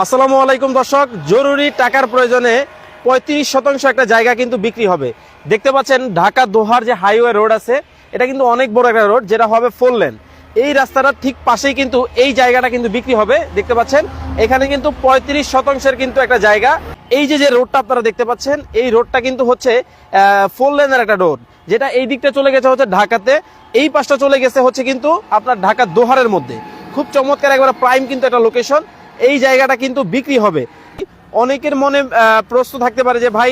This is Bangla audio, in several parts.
আসসালামু আলাইকুম দর্শক, জরুরি টাকার প্রয়োজনে 35% একটা জায়গা কিন্তু বিক্রি হবে। দেখতে পাচ্ছেন ঢাকা দোহার যে হাইওয়ে রোড আছে, এটা কিন্তু অনেক বড় একটা রোড, যেটা হবে 4 লেন। এই রাস্তাটার ঠিক পাশেই কিন্তু এই জায়গাটা কিন্তু বিক্রি হবে। দেখতে পাচ্ছেন এখানে কিন্তু 35% কিন্তু একটা জায়গা। এই যে রোডটা আপনারা দেখতে পাচ্ছেন, এই রোডটা কিন্তু হচ্ছে 4 লেনের একটা রোড, যেটা এই দিকটা চলে গেছে হচ্ছে ঢাকাতে, এই পাশটা চলে গেছে হচ্ছে কিন্তু আপনার ঢাকা দোহারের মধ্যে। খুব চমৎকার একবার প্রাইম কিন্তু একটা লোকেশন। এই জায়গাটা কিন্তু বিক্রি হবে। অনেকের মনে প্রশ্ন থাকতে পারে যে ভাই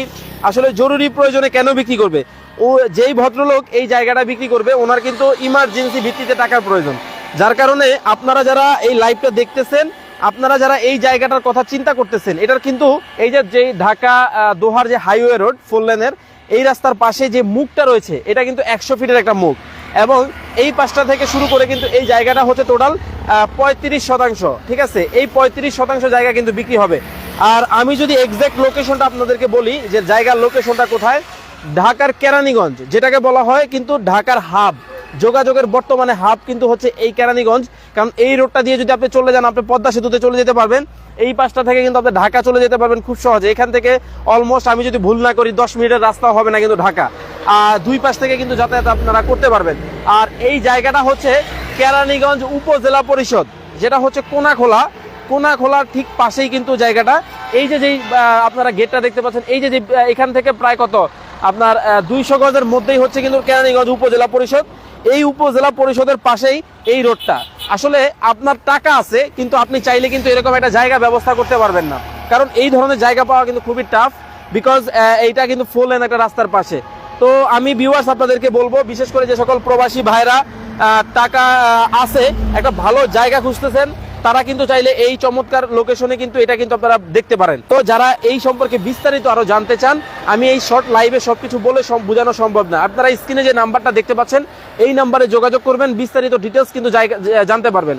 আসলে জরুরি প্রয়োজনে কেন বিক্রি করবে। ও যেই ভদ্রলোক এই জায়গাটা বিক্রি করবে, ওনার কিন্তু ইমার্জেন্সি ভিত্তিতে টাকার প্রয়োজন, যার কারণে আপনারা যারা এই লাইভটা দেখতেছেন, আপনারা যারা এই জায়গাটার কথা চিন্তা করতেছেন, এটার কিন্তু এই যে ঢাকা দোহার যে হাইওয়ে রোড 4 লেনের, এই রাস্তার পাশে যে মুখটা রয়েছে, এটা কিন্তু 100 ফিটের একটা মুখ, এবং এই পাশটা থেকে শুরু করে কিন্তু এই জায়গাটা হচ্ছে টোটাল 35%। ঠিক আছে, এই 35% জায়গা কিন্তু বিক্রি হবে। আর আমি যদি এক্সাক্ট লোকেশনটা আপনাদেরকে বলি, যে জায়গার লোকেশনটা কোথায়, ঢাকার কেরানীগঞ্জ, যেটাকে বলা হয় কিন্তু ঢাকার হাব, যোগাযোগের বর্তমানে হাব কিন্তু হচ্ছে এই কেরানীগঞ্জ। কারণ এই রোডটা দিয়ে যদি আপনি চলে যান, আপনি পদ্মা সেতুতে চলে যেতে পারবেন। এই পাশটা থেকে কিন্তু আপনি ঢাকা চলে যেতে পারবেন খুব সহজে। এখান থেকে অলমোস্ট আমি যদি ভুল না করি 10 মিনিটের রাস্তা হবে না কিন্তু ঢাকা। দুই পাশ থেকে কিন্তু যাতায়াত আপনারা করতে পারবেন। আর এই জায়গাটা হচ্ছে কেরানীগঞ্জ উপজেলা পরিষদ, যেটা হচ্ছে কোনাখোলার ঠিক পাশেই কিন্তু জায়গাটা। এই যে আপনারা গেটটা দেখতে পাচ্ছেন, এই যে এখান থেকে প্রায় কত আপনার 200 গজের মধ্যেই হচ্ছে কিন্তু কেরানীগঞ্জ উপজেলা পরিষদ। এই উপজেলা পরিষদের পাশেই এই রোডটা। আসলে আপনার টাকা আছে, কিন্তু আপনি চাইলে কিন্তু এরকম একটা জায়গা ব্যবস্থা করতে পারবেন না, কারণ এই ধরনের জায়গা পাওয়া কিন্তু খুবই টাফ, বিকজ এইটা কিন্তু 4 লেন একটা রাস্তার পাশে। তো আমি ভিউয়ার্স আপনাদেরকে বলবো, বিশেষ করে যে সকল প্রবাসী ভাইরা টাকা আছে, একটা ভালো জায়গা খুঁজতেছেন, তারা কিন্তু চাইলে এই চমৎকার লোকেশনে কিন্তু এটা কিন্তু আপনারা দেখতে পারেন। তো যারা এই সম্পর্কে বিস্তারিত আরো জানতে চান, আমি এই শর্ট লাইভে সবকিছু বলে বোঝানো সম্ভব না। আপনারা স্ক্রিনে যে নাম্বারটা দেখতে পাচ্ছেন, এই নাম্বারে যোগাযোগ করবেন, বিস্তারিত ডিটেলস কিন্তু জানতে পারবেন।